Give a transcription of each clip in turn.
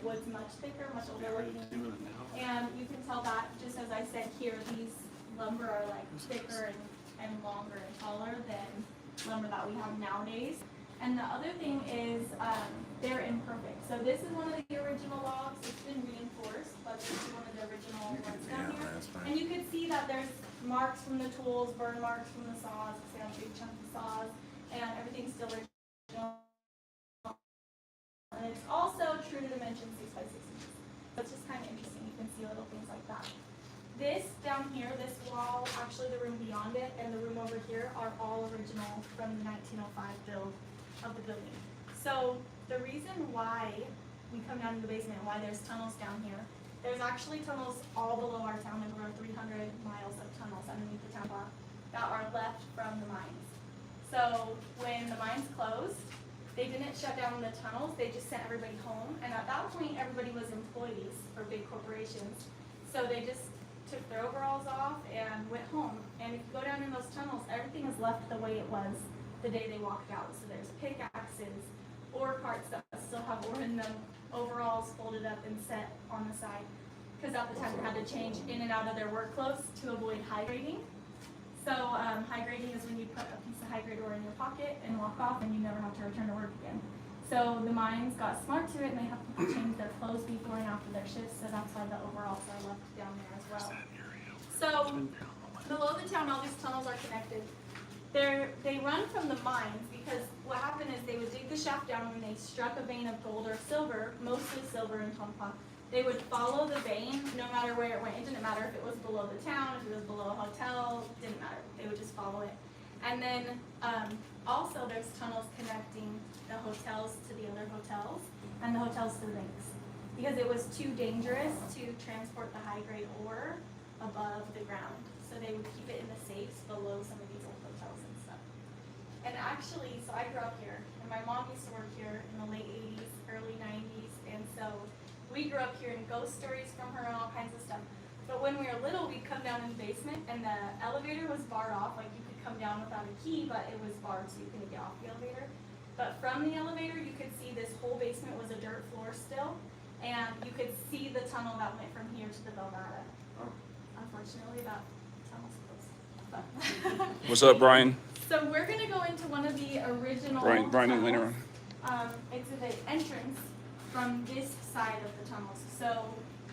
wood's much thicker, much older looking. And you can tell that, just as I said here, these lumber are like thicker and longer and taller than lumber that we have nowadays. And the other thing is they're imperfect. So this is one of the original logs. It's been reinforced, but this is one of the original ones down here. And you can see that there's marks from the tools, burn marks from the saws, big chunky saws, and everything's still original. And it's also true to dimension 6 by 6 inches. So it's just kind of interesting. You can see little things like that. This down here, this wall, actually the room beyond it, and the room over here are all original from the 1905 build of the building. So the reason why we come down to the basement and why there's tunnels down here, there's actually tunnels all below our town. There's over 300 miles of tunnels underneath the town block that are left from the mines. So when the mines closed, they didn't shut down the tunnels, they just sent everybody home. And at that point, everybody was employees for big corporations. So they just took their overalls off and went home. And if you go down in those tunnels, everything is left the way it was the day they walked out. So there's pickaxes, ore carts that still have ore in them, overalls folded up and set on the side. Because at the time they had to change in and out of their work clothes to avoid high grading. So high grading is when you put a piece of high grade ore in your pocket and walk off and you never have to return to work again. So the mines got smart to it and they have to change their clothes before and after their shifts, so that's why the overalls are left down there as well. So below the town, all these tunnels are connected. They run from the mines because what happened is they would dig the shaft down when they struck a vein of gold or silver, mostly silver in Tonopah. They would follow the vein no matter where it went. It didn't matter if it was below the town, if it was below a hotel, it didn't matter. They would just follow it. And then also there's tunnels connecting the hotels to the other hotels and the hotels to the banks because it was too dangerous to transport the high grade ore above the ground. So they would keep it in the safes below some of these old hotels and stuff. And actually, so I grew up here, and my mom used to work here in the late 80s, early 90s, and so we grew up hearing ghost stories from her and all kinds of stuff. But when we were little, we'd come down in the basement, and the elevator was barred off. Like, you could come down without a key, but it was barred, so you couldn't get off the elevator. But from the elevator, you could see this whole basement was a dirt floor still, and you could see the tunnel that went from here to the Velvada. Unfortunately, that tunnel's closed. What's up, Brian? So we're going to go into one of the original Brian and Lena. It's the entrance from this side of the tunnels. So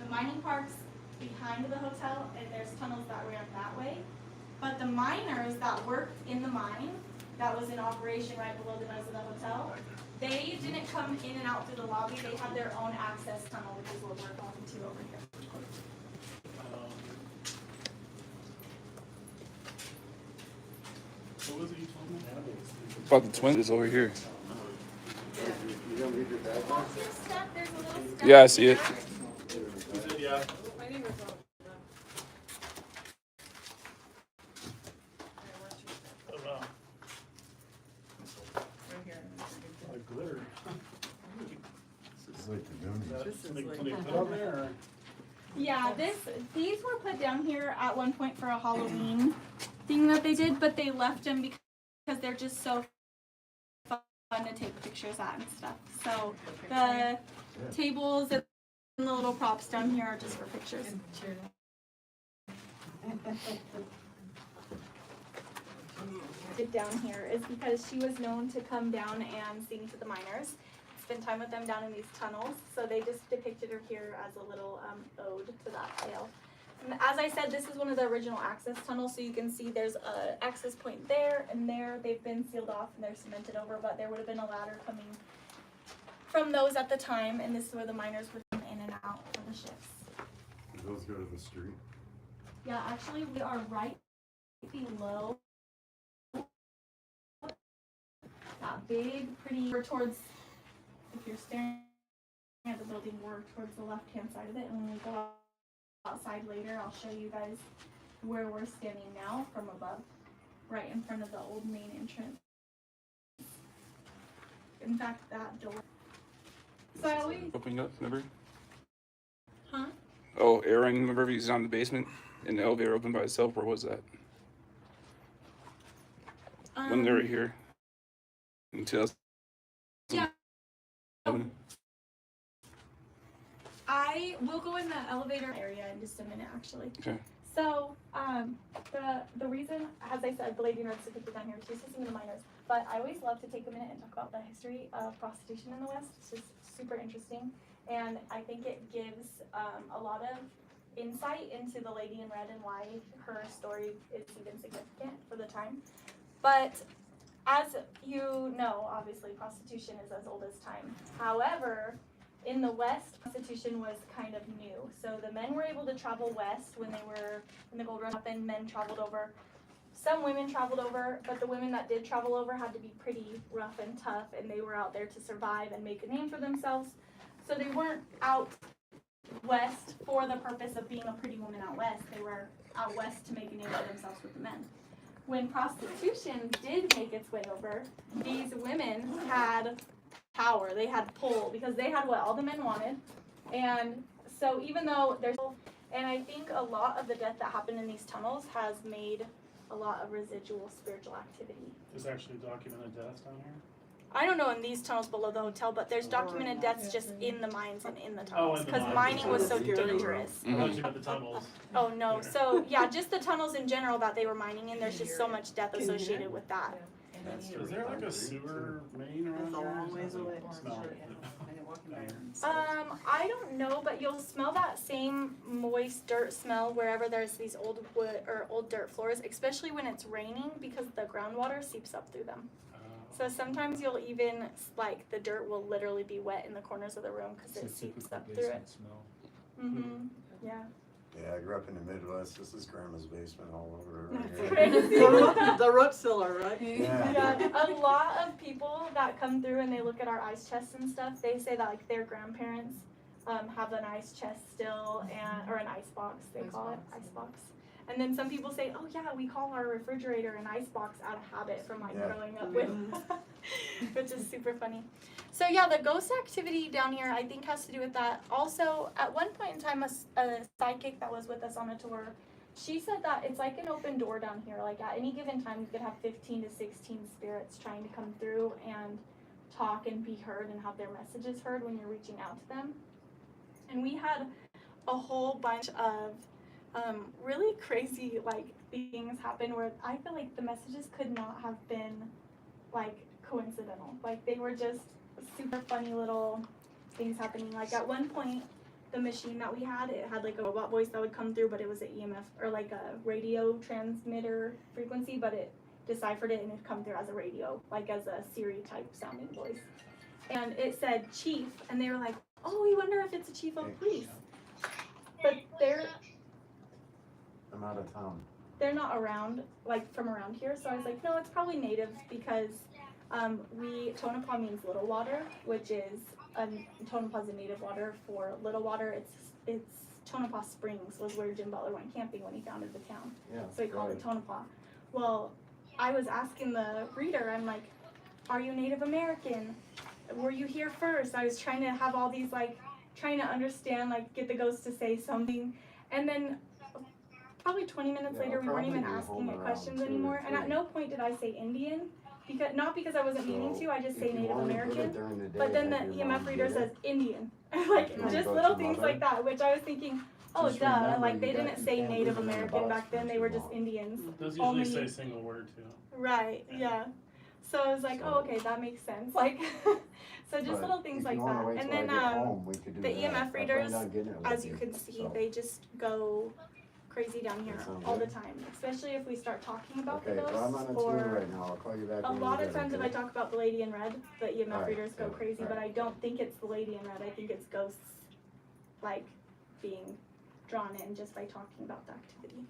the mining park's behind the hotel, and there's tunnels that ran that way. But the miners that worked in the mine, that was in operation right below the nose of the hotel, they didn't come in and out through the lobby. They had their own access tunnel, which is what we're going to over here. What was it you told me? About the twins over here. There's a little step. Yeah, I see it. He said, yeah. My neighbor's Oh, wow. right here. Like glitter. This is like the Goonies. This is Somebody like- put on there, or? Yeah, these were put down here at one point for a Halloween thing that they did, but they left them because they're just so fun to take pictures at and stuff. So the tables and the little props down here are just for pictures. Down here is because she was known to come down and sing to the miners, spend time with them down in these tunnels. So they just depicted her here as a little ode to that tale. And as I said, this is one of the original access tunnels, so you can see there's an access point there and there. They've been sealed off and they're cemented over, but there would have been a ladder coming from those at the time, and this is where the miners would come in and out for the shifts. Do those go to the street? Yeah, actually we are right below that big, pretty, we're towards, if you're staring at the building, we're towards the left-hand side of it, and when we go outside later, I'll show you guys where we're standing now from above, right in front of the old main entrance. In fact, that door. So I always, Opening up, remember? huh? Oh, Aaron, remember he's down in the basement and the elevator opened by itself? Where was that? When they were here. In 2000. Yeah. I will go in the elevator area in just a minute, actually. Okay. So, the reason, as I said, the lady nurse took it down here, she's just some of the minors. But I always love to take a minute and talk about the history of prostitution in the West. It's just super interesting, and I think it gives a lot of insight into the lady in red and why her story is even significant for the time. But as you know, obviously, prostitution is as old as time. However, in the West, prostitution was kind of new. So the men were able to travel west when the gold rush happened. Men traveled over. Some women traveled over, but the women that did travel over had to be pretty rough and tough, and they were out there to survive and make a name for themselves. So they weren't out west for the purpose of being a pretty woman out west. They were out west to make a name for themselves with the men. When prostitution did make its way over, these women had power. They had pull because they had what all the men wanted. And so even though and I think a lot of the death that happened in these tunnels has made a lot of residual spiritual activity. There's actually documented deaths down here? I don't know in these tunnels below the hotel, but there's documented deaths just in the mines and in the tunnels in the because mines. mining was so dangerous. I thought you meant the tunnels. Oh no, so yeah, just the tunnels in general that they were mining in, there's just so much death associated with that. Is there like a sewer main around That's a here? long ways away. Smell it. I don't know, but you'll smell that same moist dirt smell wherever there's these old wood or old dirt floors, especially when it's raining because the groundwater seeps up through them. So sometimes you'll even, like, the dirt will literally be wet in the corners of the room because it seeps up through it. Mm-hmm, yeah. Yeah, I grew up in the Midwest. This is grandma's basement all over. That's Right crazy. The root cellar, right? Yeah, a lot of people that come through and they look at our ice chests and stuff, they say that like their grandparents have an ice chest still, or an ice box, they call it, ice box. And then some people say, oh yeah, we call our refrigerator an ice box out of habit from like growing up with, which is super funny. So yeah, the ghost activity down here I think has to do with that. Also, at one point in time, a psychic that was with us on a tour, she said that it's like an open door down here. Like at any given time, you could have 15 to 16 spirits trying to come through and talk and be heard and have their messages heard when you're reaching out to them. And we had a whole bunch of really crazy like things happen where I feel like the messages could not have been like coincidental. Like they were just super funny little things happening. Like at one point, the machine that we had, it had like a robot voice that would come through, but it was an EMF or like a radio transmitter frequency, but it deciphered it and it'd come through as a radio, like as a Siri type sounding voice. And it said chief, and they were like, oh, we wonder if it's a chief of police. But I'm out of town. they're not around, like from around here, so I was like, no, it's probably native because Tonopah means little water, which is Tonopah is a native water for little water. It's Tonopah Springs was where Jim Butler went camping when he founded the town. Yeah. So he called it Tonopah. Well, I was asking the reader, I'm like, are you Native American? Were you here first? I was trying to have all these like, trying to understand, like get the ghost to say something. And then probably 20 minutes later, we weren't even asking it questions anymore. And at no point did I say Indian. Not because I wasn't meaning to, I just say Native American. But then the EMF reader says Indian. Like just little things like that, which I was thinking, oh duh, like they didn't say Native American back then, they were just Indians. Those usually say a single word too. Right, yeah. So I was like, oh okay, that makes sense. Like, so just little things like that. And then the EMF readers, as you can see, they just go crazy down here all the time, especially if we start talking about the ghosts. Or a lot of times if I talk about the lady in red, the EMF readers go crazy, but I don't think it's the lady in red. I think it's ghosts like being drawn in just by talking about the activity.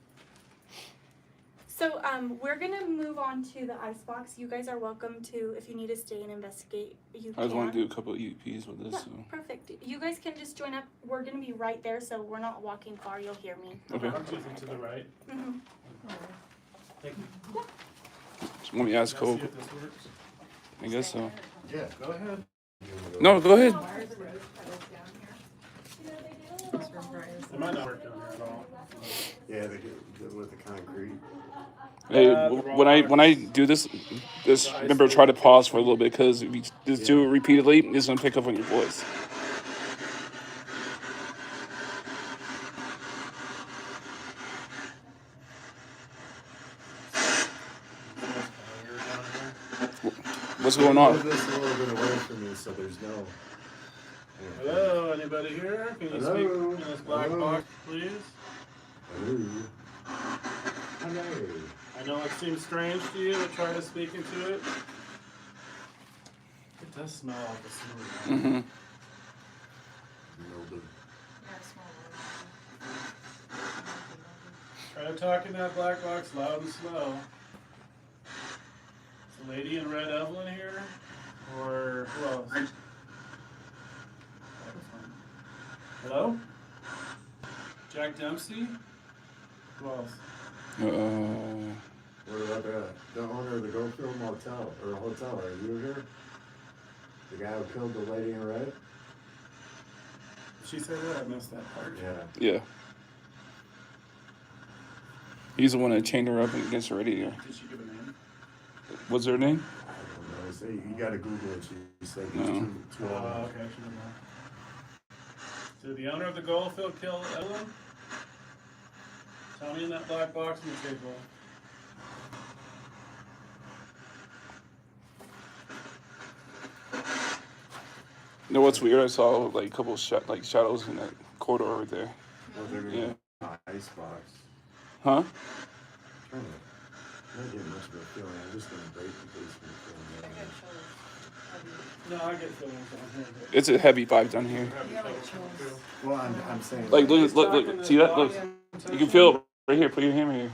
So we're gonna move on to the icebox. You guys are welcome to, if you need to stay and investigate, you can. I just want to do a couple of EVPs with this. Yeah, So. perfect. You guys can just join up. We're gonna be right there, so we're not walking far. You'll hear me. Okay. I'm choosing to the right. Mm-hmm. Thank you. Just want me to ask Can I see Cole? if this works? I guess so. Yeah, go ahead. No, go ahead. It might not work down here at all. Yeah, they get with the concrete. Hey, when I do this, remember try to pause for a little bit because if you just do it repeatedly, it's gonna pick up on your voice. What's going Move on? this a little bit away from me so there's no. Hello, anybody here? Can you Hello? speak in this black Hello? box, please? Hello. Hello. I know it seems strange to you to try to speak into it. It does smell like a sewer. Mm-hmm. Mildew. Try to talk in that black box loud and slow. Is the lady in red Evelyn here? Or who else? Hello? Jack Dempsey? Who else? What about the owner of the Goldfield Motel or hotel? Are you here? The guy who killed the lady in red? Did she say that? I missed that part. Yeah. Yeah. He's the one that chained her up against the radiator. Did she give a name? What's her name? I don't know. Say you gotta Google it. She said No. it's too Oh, long. okay, she didn't know. Did the owner of the Goldfield kill Evelyn? Tell me in that black box on the table. You know what's weird? I saw like a couple shadows in that corridor right there. Well, they're Yeah. gonna icebox. Huh? Trying to not get much of a feeling. I'm just gonna break the basement feeling. No, I get feelings down here. It's a heavy vibe down here. Well, I'm saying. Like He's look, talking look. this See that? box Look. in You can feel it right here. Put your hand right here.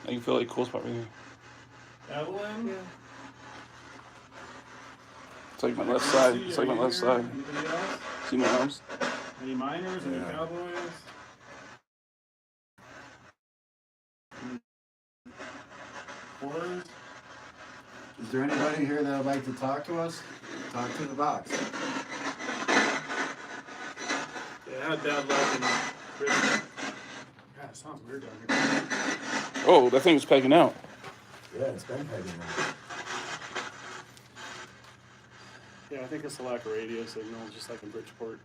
You can feel like a cool spot right here. Evelyn? It's like my left side. It's like my left side. Anybody else? See my arms? Any miners? Any Yeah. cowboys? Porters? Is there anybody here that would like to talk to us? Talk to the box. Yeah, I had bad luck in prison. God, it sounds weird down here. Oh, that thing was pegging out. Yeah, it's been pegging out. Yeah, I think it's a lack of radio signal, just like in Bridgeport.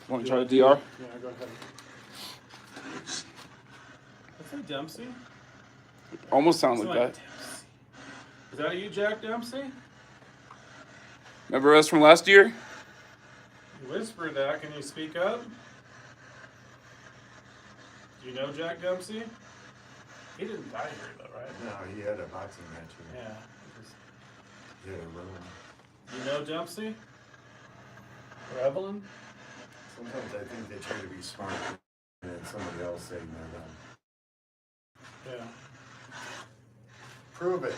Want to try the DR? Yeah, go ahead. That's like Dempsey? Almost sounds It's like that. Dempsey. Is that you, Jack Dempsey? Remember us from last year? You whispered that. Can you speak up? Do you know Jack Dempsey? He didn't die here, though, right? No, he had a boxing match here. Yeah. He had a room. You know Dempsey? Or Evelyn? Sometimes I think they try to be smart and then somebody else saying they're not. Yeah. Prove it.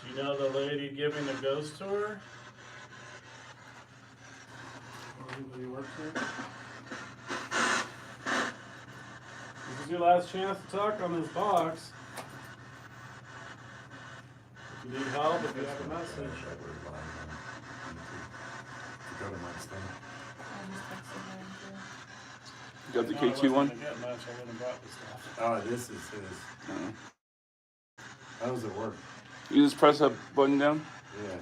Do you know the lady giving the ghost tour? Or anybody works here? This is your last chance to talk on this box. If you need help, if you have a message. Go to Mike's thing. You got the No, I K2 wasn't one? gonna get much. I wouldn't have brought this stuff. Oh, this is his. How does it work? You just press that button down. Yeah.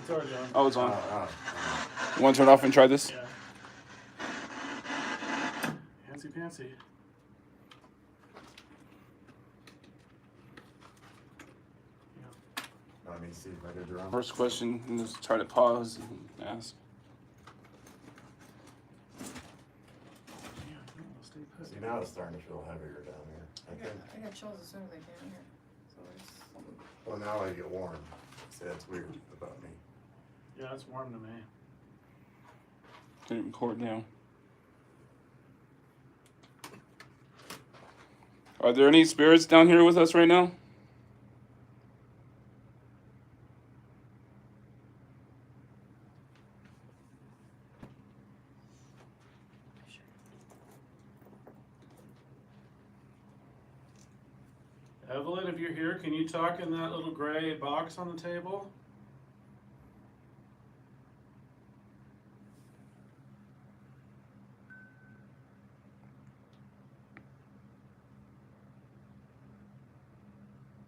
It's already on. Oh, it's on. Oh. You want to turn it off and try this? Yeah. Fancy pantsy. Let me see if I can draw. First question, and just try to pause and ask. See, now it's starting to feel heavier down here. I think. I got chills as soon as I came here. So it's, Well, now I get warm. See, that's weird about me. Yeah, it's warm to me. Didn't record now. Are there any spirits down here with us right now? Evelyn, if you're here, can you talk in that little gray box on the table?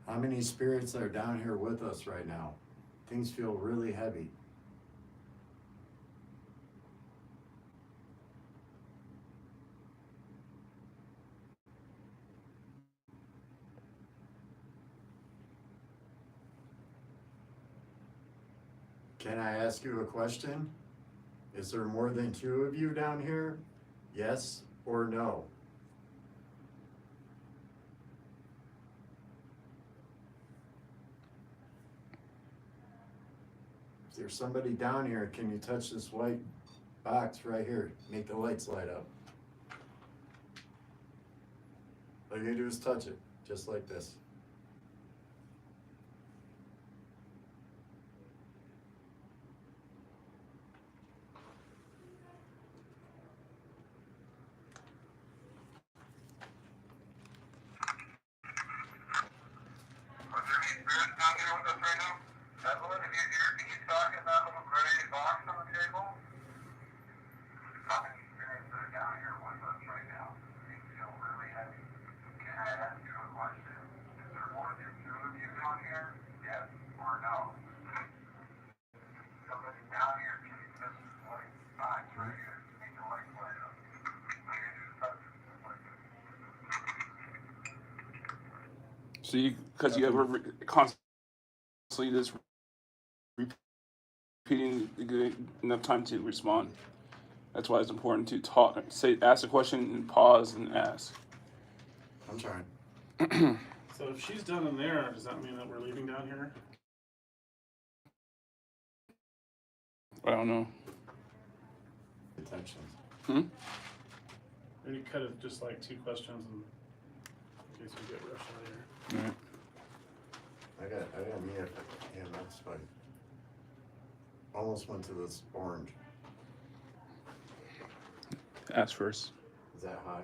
How many spirits are down here with us right now? Things feel really heavy. Can I ask you a question? Is there more than 2 of you down here? Yes or no? If there's somebody down here, can you touch this white box right here? Make the lights light up. All you do is touch it, just like this. Are there any spirits down here with us right now? Evelyn, if you're here, can you talk in that little gray box on the table? How many spirits are down here with us right now? They feel really heavy. Can I ask you a question? Is there more than 2 of you down here? Yes or no? Somebody down here, can you touch this white box right here? Make the light light up. All you do is touch it, just like this. So because you ever constantly just repeating enough time to respond. That's why it's important to talk. Ask a question and pause and ask. I'm trying. So if she's done in there, does that mean that we're leaving down here? I don't know. Detections. Maybe cut it just like 2 questions in case we get rushed out of here. All right. I got me at EMF spike. Almost went to this orange. Ask first. Is that high?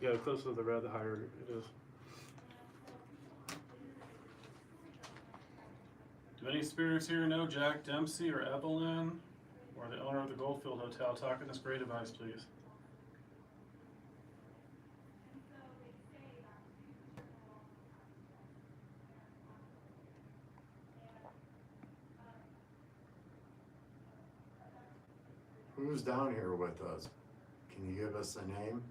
Yeah, the closer to the red, the higher it is. Do any spirits here know Jack Dempsey or Evelyn or the owner of the Goldfield Hotel? Talk in this gray device, please. Who's down here with us? Can you give us a name?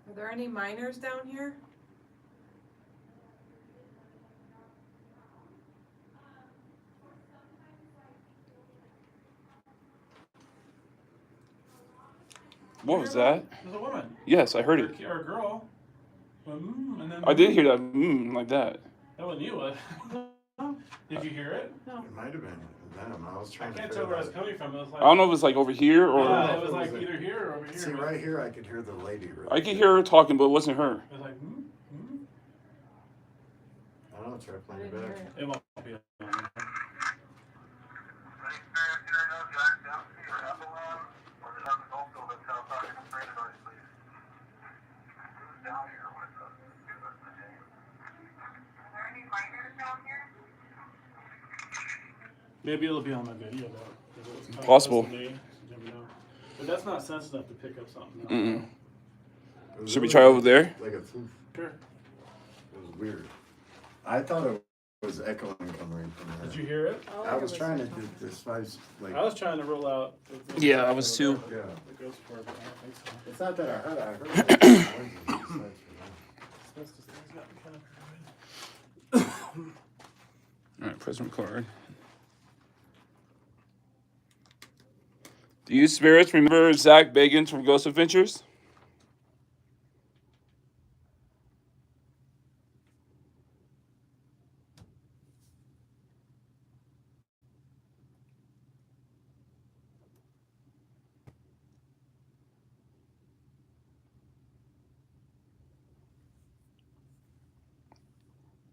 Are there any minors down here? What was that? There's a woman. Yes, I heard it. Or a girl. And then I did hear that like that. That wasn't you, was it? Did you hear it? It might have been them. I was I trying to can't figure tell where out. it's coming from. It was like, I don't know if it's like over here or. yeah, it was like either here or over here. See, right here, I could hear the lady. I could hear her talking, but it wasn't her. It was like, I don't know, try I playing didn't it hear back. it. It won't be. Any spirits here know Jack Dempsey or Evelyn or the other Goldfield Hotel? Talk in this gray device, please. Who's down here with us? Give us the name. Are there any minors down here? Maybe it'll be on my video though. 'Cause it was kinda Possible. close to me, so you never know. But that's not sense enough to pick up something. Mm-mm. It was Should we really try over there? Like a floof. Sure. It was weird. I thought it was echoing coming from there. Did you hear it? All I heard was trying to the- do this vibes like. I was trying to roll out. Yeah, I was too. Yeah. The ghost part, but I don't think so. It's not that I heard it. I heard it. Asbestos thing's got me kind of paranoid. All right, press record. Do you spirits remember Zach Bagans from Ghost Adventures?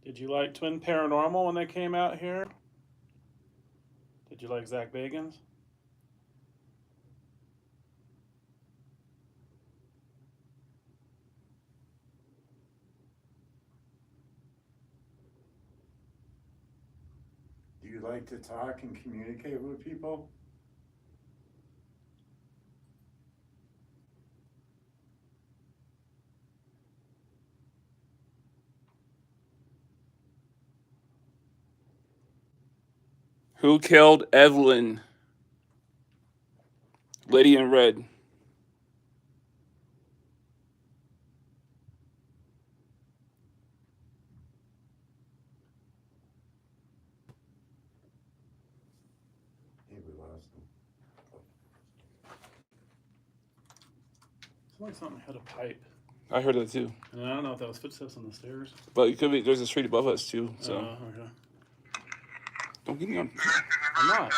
Did you like Twin Paranormal when they came out here? Did you like Zach Bagans? Do you like to talk and communicate with people? Who killed Evelyn? Lady in red. I think we lost him. It's like something hit a pipe. I heard that too. And I don't know if that was footsteps on the stairs. But it could be. There's a street above us too. So Okay. don't get me on. I'm not.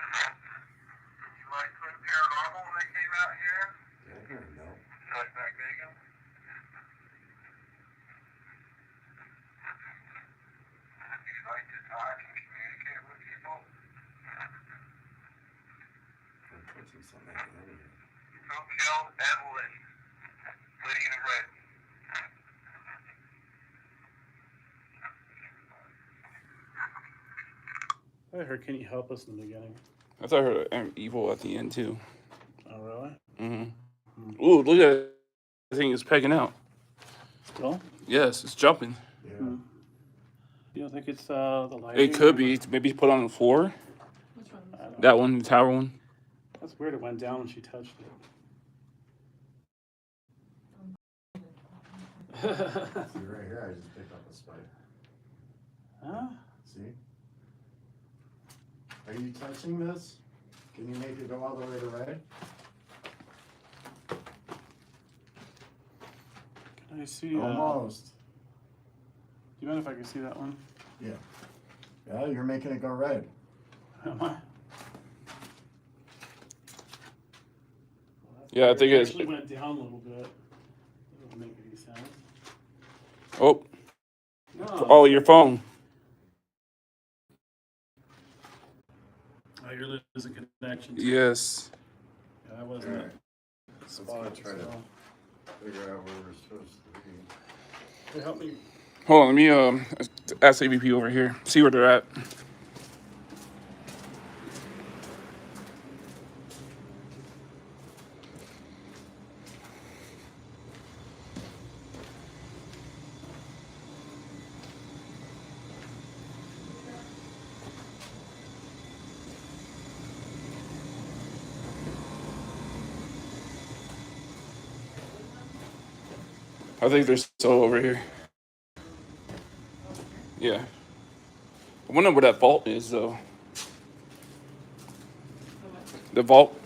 You like some paranormal when they came out here? Yeah, I heard no. Like back Vegas? You like to talk and communicate with people? I'm touching something at the end here. Who killed Evelyn? Lady in red. I heard, can you help us in the beginning? I thought I heard evil at the end too. Oh, really? Mm-hmm. Ooh, look at it. The thing is pegging out. Still? Yes, it's jumping. Yeah. You don't think it's the lighting? It could be. Maybe put on the floor. Which one? I don't know. That one, the tower one. That's weird. It went down when she touched it. See right here, I just picked up a spike. Huh? See? Are you touching this? Can you make it go all the way to red? Can I see? Almost. Do you mind if I can see that one? Yeah. Yeah, you're making it go red. Am I? Yeah, I think it it's. actually went down a little bit. It doesn't make any sense. Oh, No. oh, your phone. Oh, you're losing connection. Yes. Yeah, I wasn't. Alright. Spot, Let's go try to so. figure out where we're supposed to be. Hey, help me. Hold on, let me ask AVP over here. See where they're at. I think they're still over here. Yeah. I wonder where that vault is, though. The vault.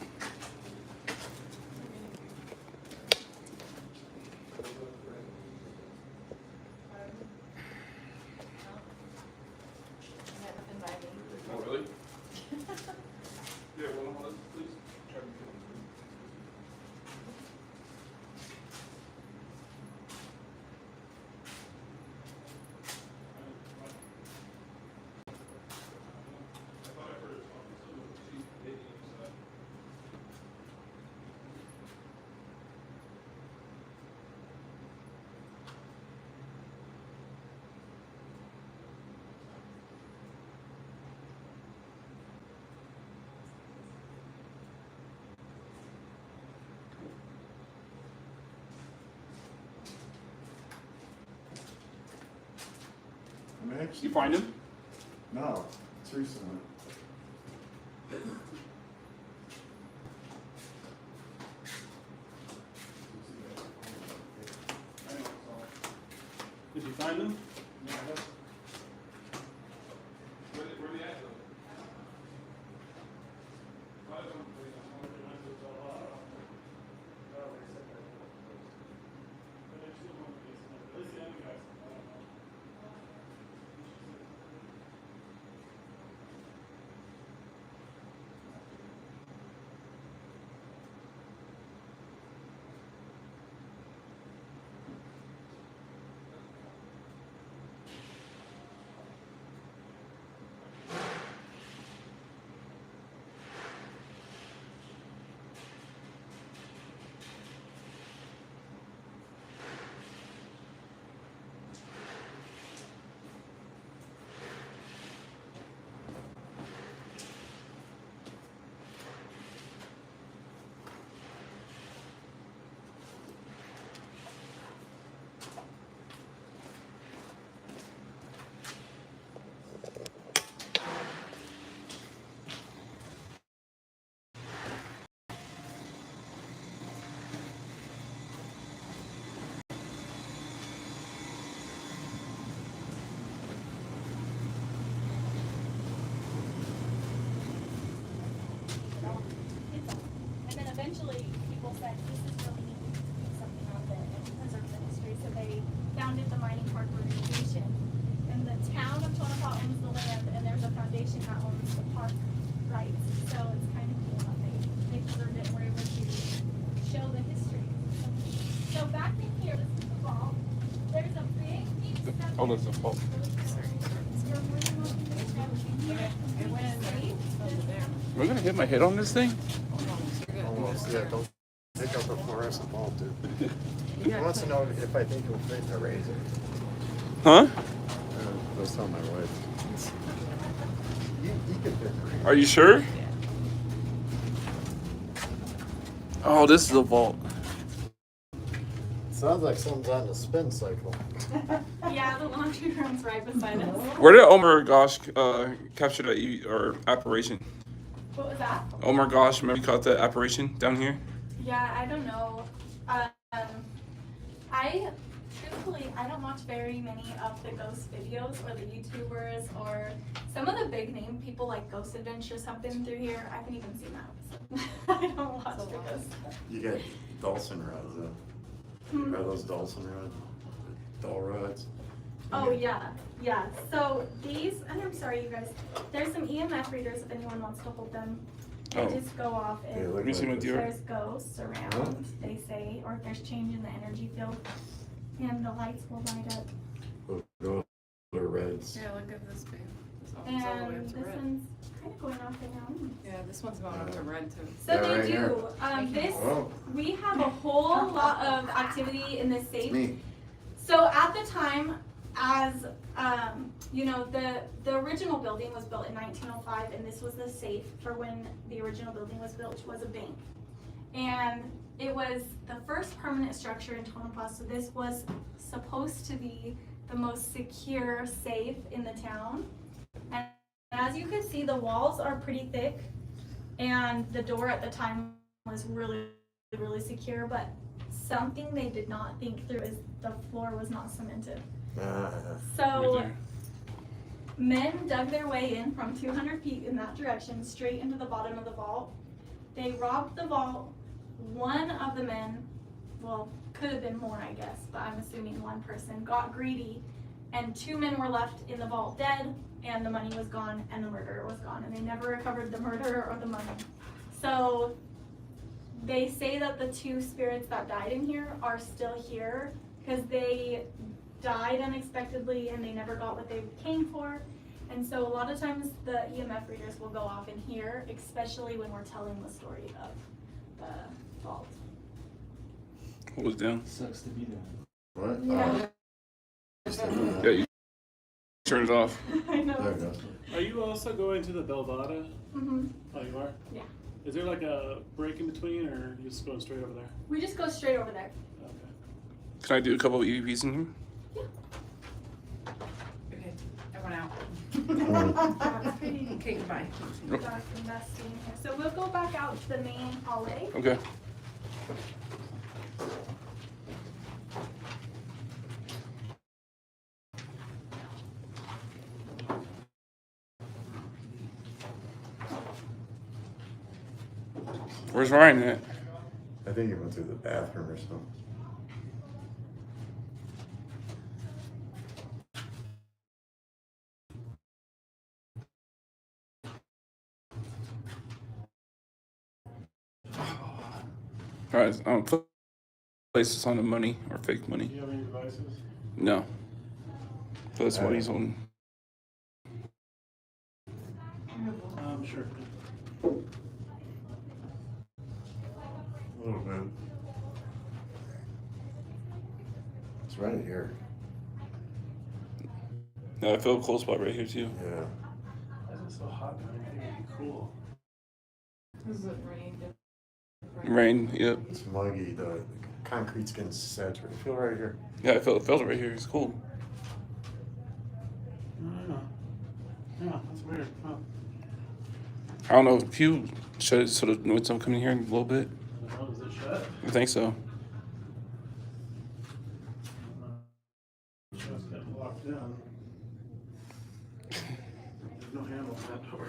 Oh, really? Yeah, well, please. I'm You actually. find him? No, it's recently. Did you find them? Where they at, though? people said this is really neat, we could do something out there and preserve the history. So they founded the Mining Park Organization. And the town of Tonopah owns the land, and there's a foundation that owns the park rights. So it's kind of cool that they preserved it and were able to show the history. So back in here, this is the vault. There's a big deep step. Oh, that's a fault. Am I gonna hit my head on this thing? Almost, yeah, don't pick up a fluorescent bulb, dude. He wants to know if I think he'll fit in a razor. Huh? I was telling my wife. He could fit in a razor. Are you sure? Oh, this is a vault. Sounds like someone's on the spin cycle. Yeah, the laundry room's right beside us. Where did Omar Gosh capture that or apparition? What was that? Omar Gosh, remember you caught that apparition down here? Yeah, I don't know. Truthfully, I don't watch very many of the ghost videos or the YouTubers or some of the big name people like Ghost Adventures have been through here. I haven't even seen that. So I don't watch the ghost. You get Dawson rods, though. Are those Dawson rods? Dull rods? Oh yeah, yeah. So these, and I'm sorry you guys, there's some EMF readers if anyone wants to hold them. They Oh. just go off They if look Let me see like what this. you're. there's ghosts around, they say, or if there's change in the energy field. And the lights will light up. Those are reds. Yeah, look at this, babe. It's all the way And up this to red. one's kind of going off right now. Yeah, this one's going up to red too. So Yeah, they right do. here. This Oh. we have a whole lot of activity in this safe. Me. So at the time, as you know, the original building was built in 1905, and this was the safe for when the original building was built, which was a bank. And it was the first permanent structure in Tonopah, so this was supposed to be the most secure safe in the town. And as you can see, the walls are pretty thick, and the door at the time was really, really secure, but something they did not think through is the floor was not cemented. Ah. So Right there. men dug their way in from 200 feet in that direction, straight into the bottom of the vault. They robbed the vault. One of the men, well, could have been more, I guess, but I'm assuming one person, got greedy, and 2 men were left in the vault dead, and the money was gone, and the murderer was gone, and they never recovered the murderer or the money. So they say that the 2 spirits that died in here are still here, because they died unexpectedly and they never got what they came for. And so a lot of times the EMF readers will go off in here, especially when we're telling the story of the vault. What was down? Sucks to be there. What? Yeah. Oh. Yeah, you turn it off. I know. There it goes. Are you also going to the Belvada? Hmm. Oh, you are? Yeah. Is there like a break in between, or are you just going straight over there? We just go straight over there. Okay. Can I do a couple of EVPs in here? Okay, I went out. It's pretty Okay, goodbye. dark and dusty in here. So we'll go back out to the main hallway. Okay. Where's Ryan at? I think he went to the bathroom or something. Alright, place this on the money or fake money. Do you have any devices? No. So that's what he's on. Sure. A little bit. It's right here. No, I feel a cold spot right here too. Yeah. Why is it so hot down here? It'd be cool. Does it rain? Rain, yep. It's muggy. The concrete's getting saturated. Feel right here. Yeah, I felt it right here. It's cold. Oh. Yeah, that's weird. Huh. I don't know if you shut it so the noise don't come in here in a little bit. Oh, is it shut? I think so. It's just getting locked in. There's no handle to that door.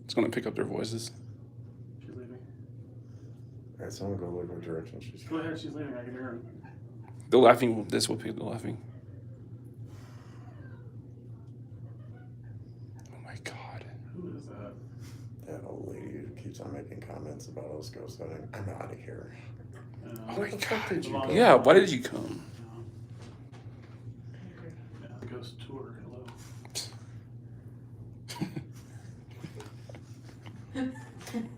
It's gonna pick up their voices. Alright, someone go look what direction she's Go ahead, she's leaving. I can hear her. The laughing. This will pick the laughing. Oh my God. Who is that? That old lady who keeps on making comments about us ghost hunting. I'm out of here. Oh Where my the fuck God. did you go? Yeah. Why did you come? Yeah, ghost tour. Hello.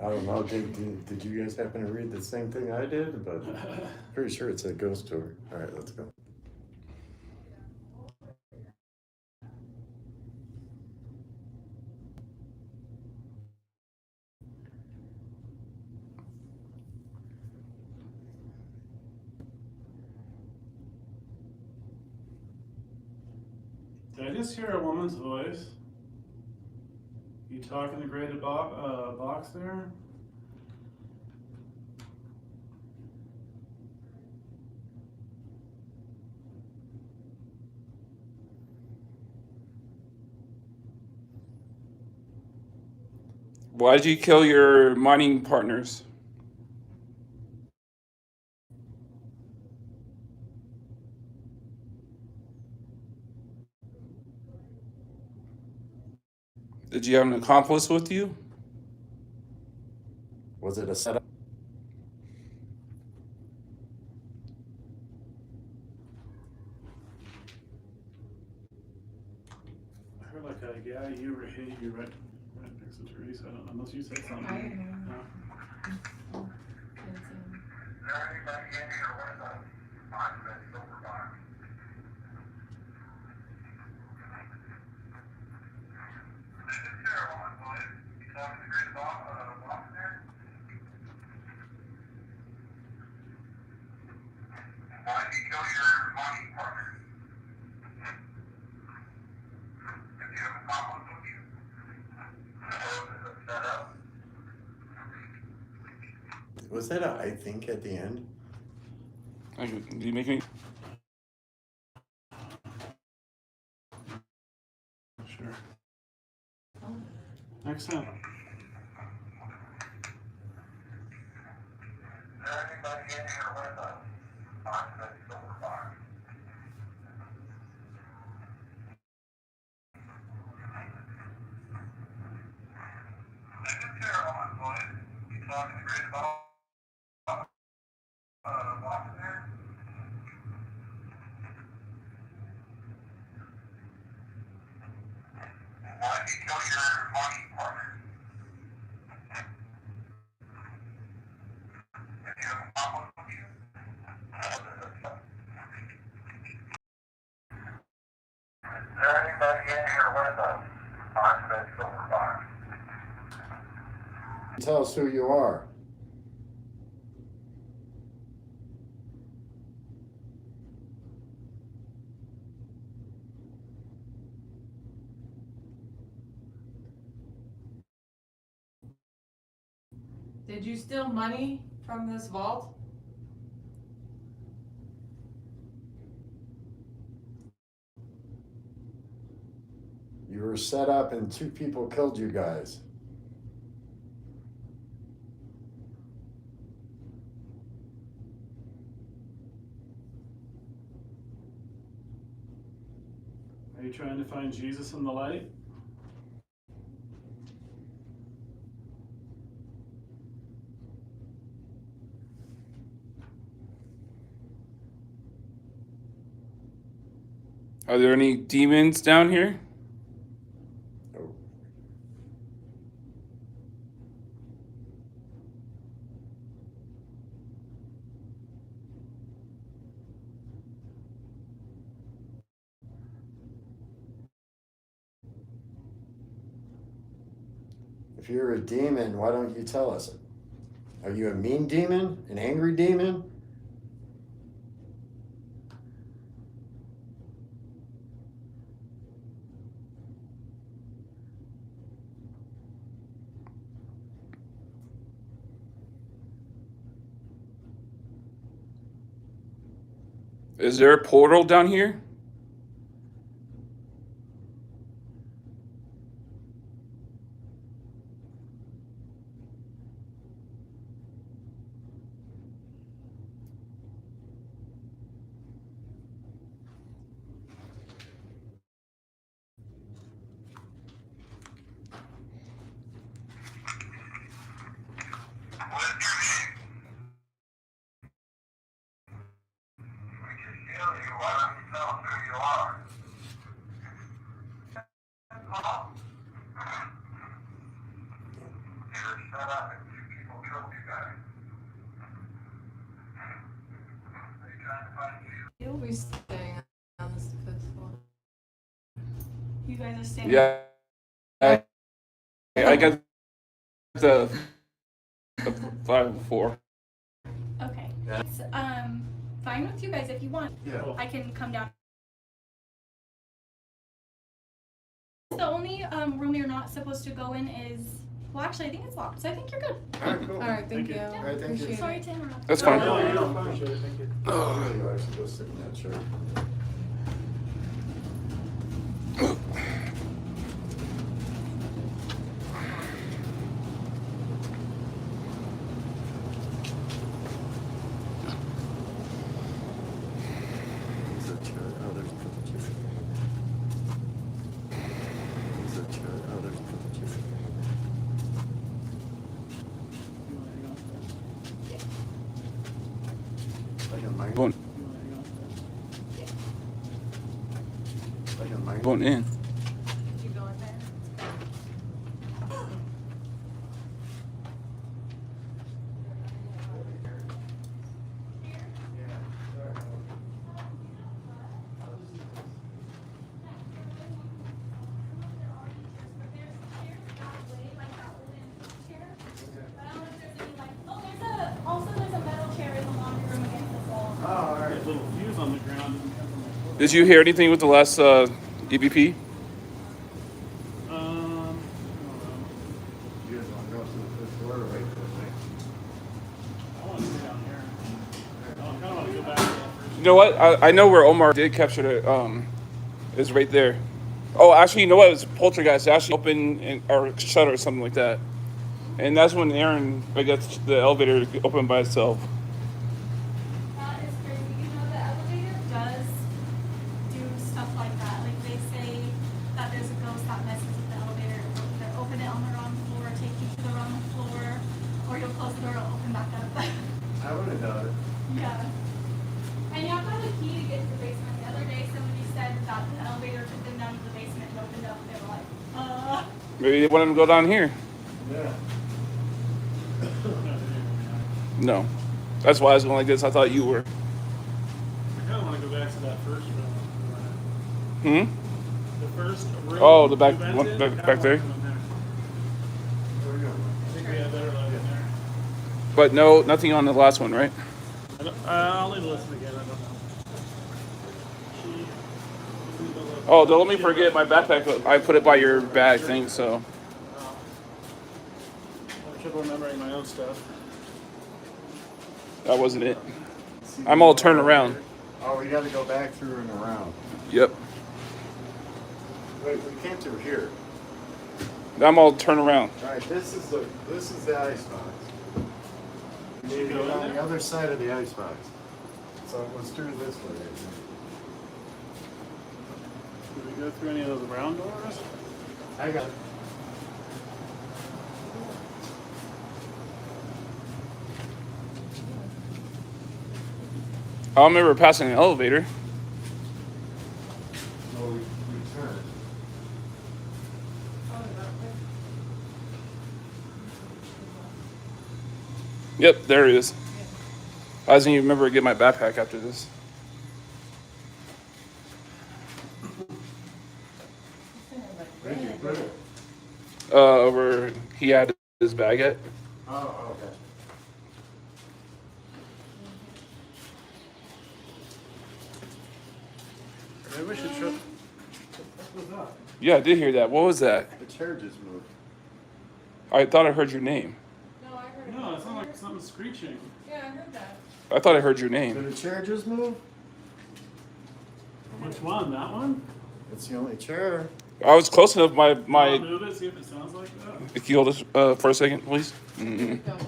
I don't know. Did you guys happen to read the same thing I did? But pretty sure it's a ghost tour. All right, let's go. Did I just hear a woman's voice? You talking the graded box there? Why did you kill your mining partners? Did you have an accomplice with you? Was it a setup? I heard like a yeah, you or hey, you right next to Teresa. I don't know, unless you said something. I didn't hear No. him. Didn't see him. Is there anybody in here with a box that silver box? This is Sarah on, boys. You talking the grid box there? Why did you kill your mining partner? Did you have a conflict with you? Or was it set up? Was that a I think at the end? Did you make any? Sure. Next time. Is there anybody in here with a box that silver box? This is Sarah on, boys. You talking the grid box there? Why did you kill your mining partner? Did you have a conflict with you? Is there anybody in here with a box that silver box? Tell us who you are. Did you steal money from this vault? You were set up and two people killed you guys. Are you trying to find Jesus in the light? Are there any demons down here? Oh. If you're a demon, why don't you tell us? Are you a mean demon? An angry demon? Is there a portal down here? Why don't you tell us who you are? Oh. Here, shut up. People killed you guys. Are you trying to find you? You'll be staying on this fifth floor. You guys are staying. Yeah. I got the 5-4. Okay. Yeah. It's fine with you guys if you want. Yeah. I can come down. The only room you're not supposed to go in is, well, actually, I think it's locked, so I think you're good. All right, cool. Alright, thank you. All right, thank you. Appreciate Sorry it. to interrupt. That's fine. No, you don't appreciate it, thank you. Oh, there you are. I should go sit in that chair. Is that chair? Oh, there's the chair. Is that chair? Oh, there's the chair. I got mine. Going, I got mine. going in. You go in there? There's a metal chair in the laundry room against the wall. Oh, all right. There's little fuse on the ground. Did you hear anything with the last EVP? I don't know. You guys want to go to the fifth floor or wait for the night? I want to stay down here. I kind of want to go back to that first. You know what? I know where Omar did capture it. Is right there. Oh, actually, you know what? It was Poltergeist. It actually opened or shut or something like that. And that's when Aaron, I guess, the elevator opened by itself. That is crazy. You know, the elevator does do stuff like that. Like, they say that there's a ghost that messes with the elevator. It'll either open it on the wrong floor, take you to the wrong floor, or you'll close the door, it'll open back up. I would have done it. Yeah. And you have to have a key to get to the basement. The other day, somebody said that the elevator took them down to the basement and opened up. They were like, Maybe they wanted him to go down here. Yeah. No. That's why I was going like this. I thought you were. I kind of want to go back to that first Hmm? room. The first room. Oh, the back- you rented, one I back- kinda back there? wanna go in there. There we go. I think we had better light in there. But no, nothing on the last one, right? I'll need to listen again. I don't know. Oh, don't let me forget my backpack. I put it by your bag thing, so. I have trouble remembering my own stuff. That wasn't it. I'm all turned around. Oh, we got to go back through and around. Yep. Wait, we came through here. I'm all turned around. All right, this is the ice box. We need to Go go in on there? the other side of the ice box. So let's do it this way. Did we go through any of those round doors? I got it. I remember passing an elevator. No, we turned. Yep, there it is. I doesn't even remember to get my backpack after this. Where did you put it? Where he had his bag at. Oh, okay. Maybe we should try. What was up? Yeah, I did hear that. What was that? The chair just moved. I thought I heard your name. No, I heard it. No, it sounded like something screeching. Yeah, I heard that. I thought I heard your Did name. the chair just move? Which one? That one? It's the only chair. I was close enough. I'll My. move it, see if it sounds like that. Can you hold this for a second, please? Mm-mm. Go.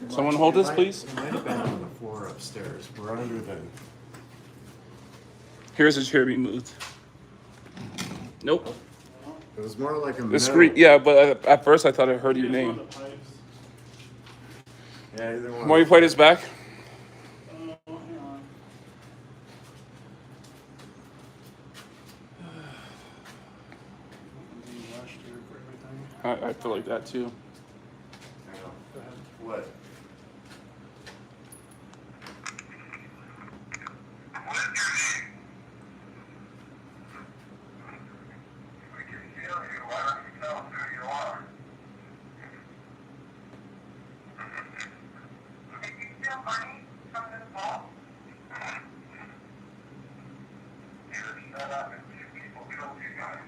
Someone hold this, please. It might have been on the floor upstairs. We're under the. Here's the chair being moved. Nope. It was more like a The metal. screen. Yeah, but at first I thought I heard your Maybe it's name. one of the pipes. Yeah, either one. Will you play this back? Oh, hang on. feel like that too. I know. What? What is your name? We can heal you. Why don't you tell us who you are? Did you steal money from this vault? You shut up and two people killed you guys.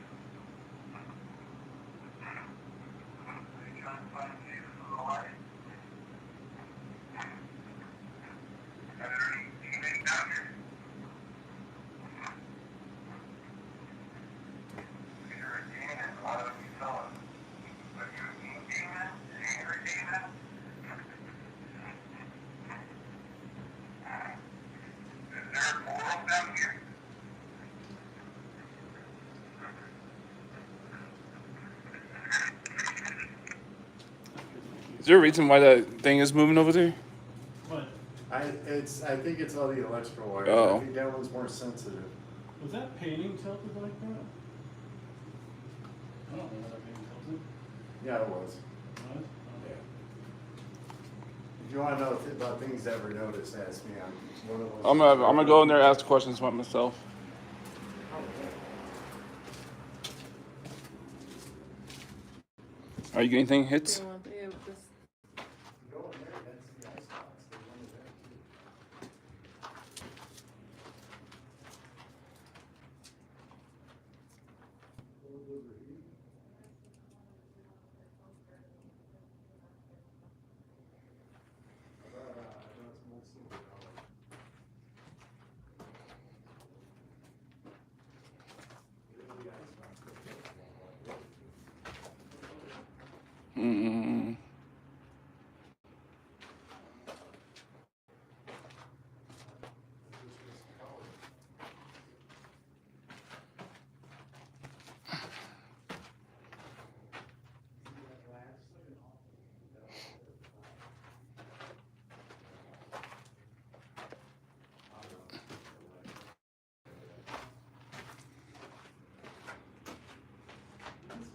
Are you trying to find Jesus for the light? Are there any demons down here? If you're a demon, why don't you tell us? Are you a mean demon? An angry demon? Is there a portal down here? Is there a reason why that thing is moving over there? What? I think it's all the electrical wires. Oh. I think that one's more sensitive. Was that painting tilted like that? I don't know that painting tilted. Yeah, it was. What? Yeah. If you want to know about things I ever noticed, ask me. I'm one of those. I'm gonna go in there and ask questions about myself. Are you getting anything hits? Do you want the, this? Go in there, that's the icebox. There's one in there too. Mm.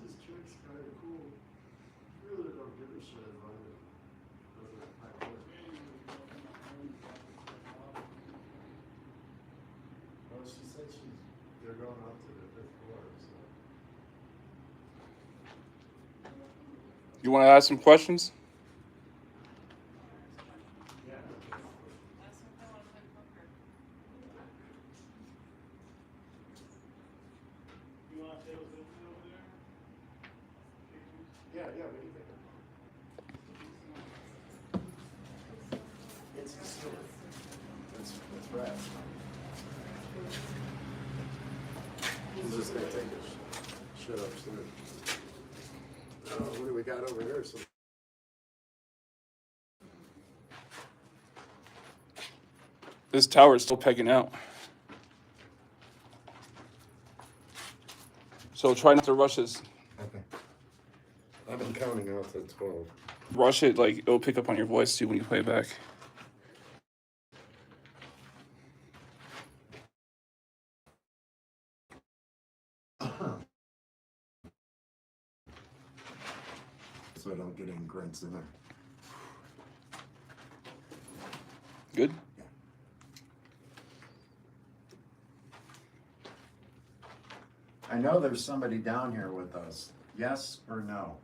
This trick's kind of cool. Really don't give a shit about it. Well, she said they're going up to the 5th floor, so. You want to ask some questions? Yeah. You want to take those open over there? Yeah, we can take it. It's silver. It's brass. He's just gonna take it. Shut up, sir. Oh, what do we got over here? Some This tower is still pegging out. So try not to rush this. Okay. I've been counting out to 12. Rush it, like it'll pick up on your voice too when you play it back. So I don't get any grunts in there. Good? I know there's somebody down here with us. Yes or no?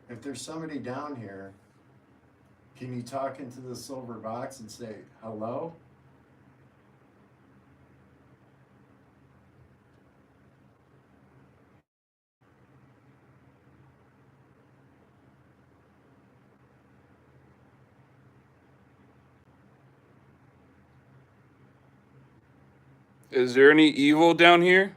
If there's somebody down here, can you talk into the silver box and say hello? Is there any evil down here?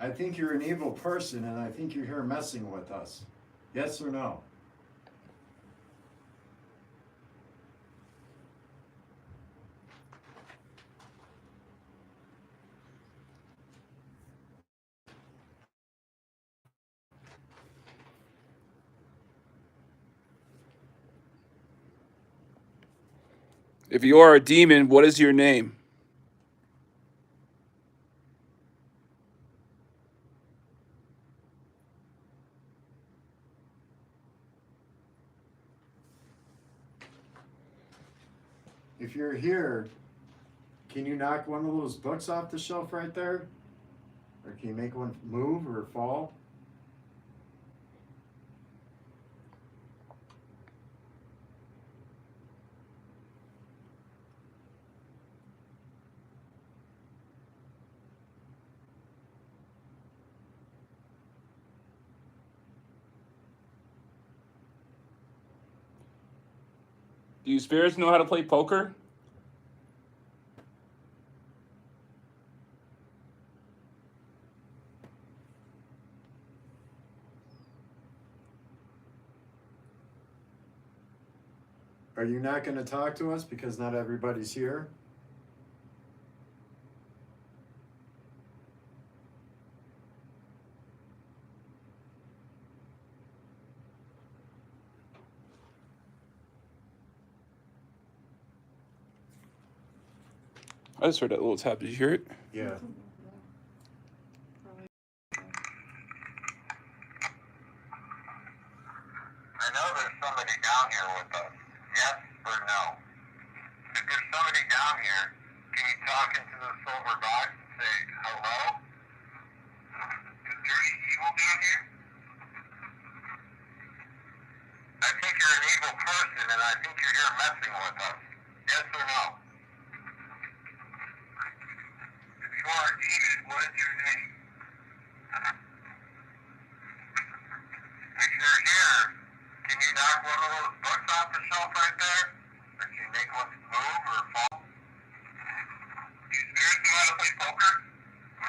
I think you're an evil person, and I think you're here messing with us. Yes or no? If you are a demon, what is your name? If you're here, can you knock one of those books off the shelf right there? Or can you make one move or fall? Do you spirits know how to play poker? Are you not going to talk to us because not everybody's here? I just heard that little tap. Did you hear it? Yeah. I know there's somebody down here with us. Yes or no? If there's somebody down here, can you talk into the silver box and say hello? Is there any evil down here? I think you're an evil person, and I think you're here messing with us. Yes or no? If you are a demon, what is your name? If you're here, can you knock one of those books off the shelf right there? Or can you make one move or fall? Do you spirits know how to play poker?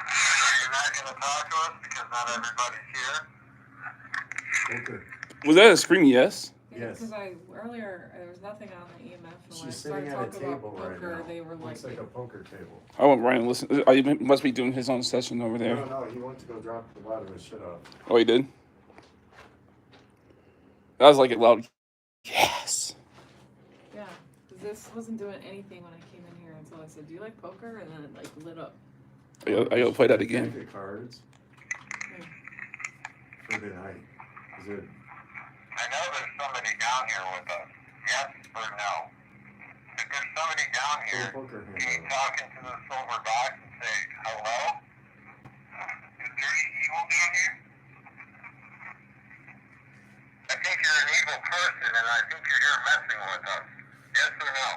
Are you not going to talk to us because not everybody's here? Okay. Was that a scream yes? Yes. Because earlier there was nothing on the EMF, and when I She's started sitting at a talking about table right poker, now. they were like, Looks like a poker table. I want Ryan to listen. Oh, he must be doing his own session over there. No, he went to go drop a lot of his shit off. Oh, he did? That was like a loud yes. yeah, because this wasn't doing anything when I came in here until I said, "Do you like poker?" And then it like lit up. I gotta play that again. Deck of cards for the night. Is it? I know there's somebody down here with us. Yes or no? If there's somebody down here, Poker hand can you over. talk into the silver box and say hello? Is there any evil down here? I think you're an evil person, and I think you're here messing with us. Yes or no?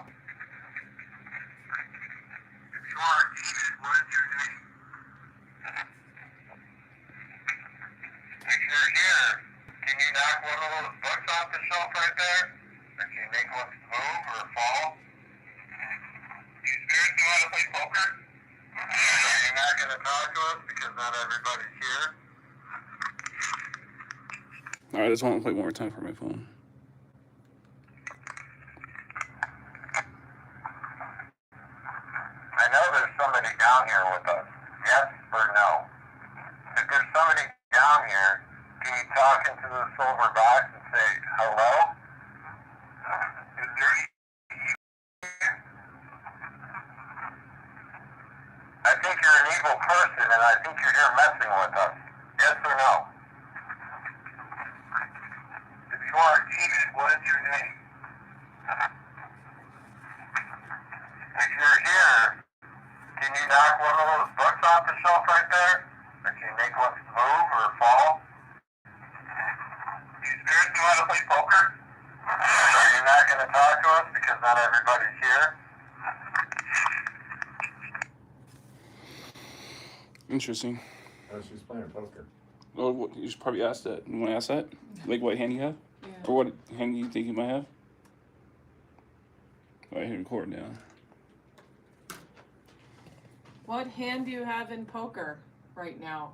If you are a demon, what is your name? If you're here, can you knock one of those books off the shelf right there? Or can you make one move or fall? Do you spirits know how to play poker? Are you not going to talk to us because not everybody's here? All right, I just want to play one more time for my phone. I know there's somebody down here with us. Yes or no? If there's somebody down here, can you talk into the silver box and say hello? Is there any... I think you're an evil person, and I think you're here messing with us. Yes or no? If you are a demon, what is your name? If you're here, can you knock one of those books off the shelf right there? Or can you make one move or fall? Do you spirits know how to play poker? Are you not going to talk to us because not everybody's here? Interesting. Oh, she's playing poker. Oh, you should probably ask that. You want to ask that? Like what hand you have? Yeah. Or what hand you think you might have? All right, hit record now. What hand do you have in poker right now?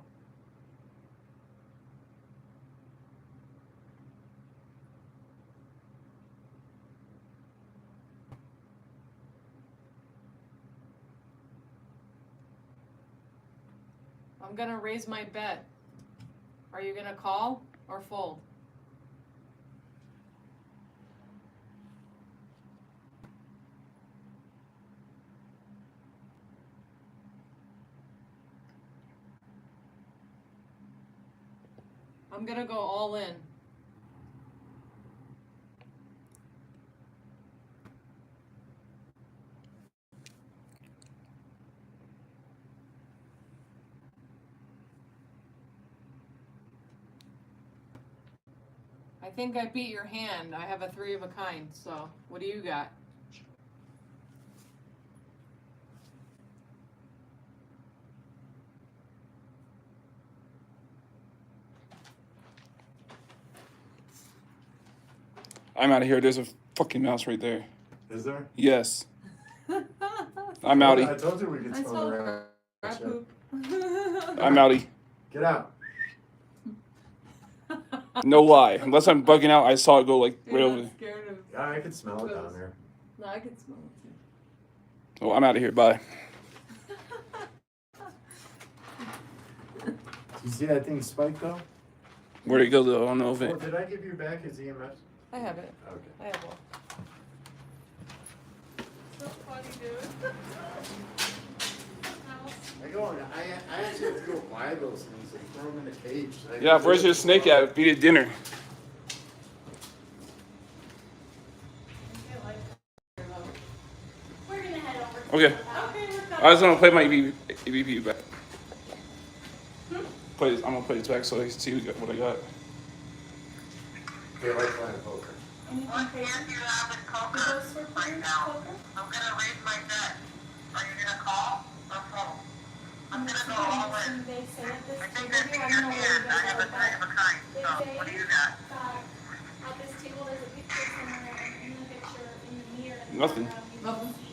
I'm gonna raise my bet. Are you gonna call or fold? I'm gonna go all in. I think I beat your hand. I have a 3 of a kind, so what do you got? I'm out of here. There's a fucking mouse right there. Is there? Yes. I'm outie. I told you we could I smell saw the rat. rat poop. I'm outie. Get out. No lie. Unless I'm bugging out, I saw it go like right You're over. not scared of. Yeah, I could smell it down there. No, I can smell it too. Oh, I'm out of here. Bye. You see that thing spike though? Where'd it go though? I don't know if Oh, it. did I give you back his EMF? I have it. Okay. I have one. So funny, dude. I go and I actually have to go buy those things and throw them in a cage. Yeah, where's your snake at? Beat at dinner. We're gonna head over. Okay. I was gonna play my EVP back. I'm gonna play it back so I can see what I got. They like playing poker. Anything What crazy? hand do you have in The poker ghost for right playing now? poker? I'm gonna raise my bet. Are you gonna call or fold? I'm gonna go all in. They say at this I think table I see here, I your don't know where hand. you I have a guys 3 are, of a kind. but So, they what do say you got? that at this table there's a picture somewhere, and in the picture, in the mirror, in the Nothing. background, you can Nothing. see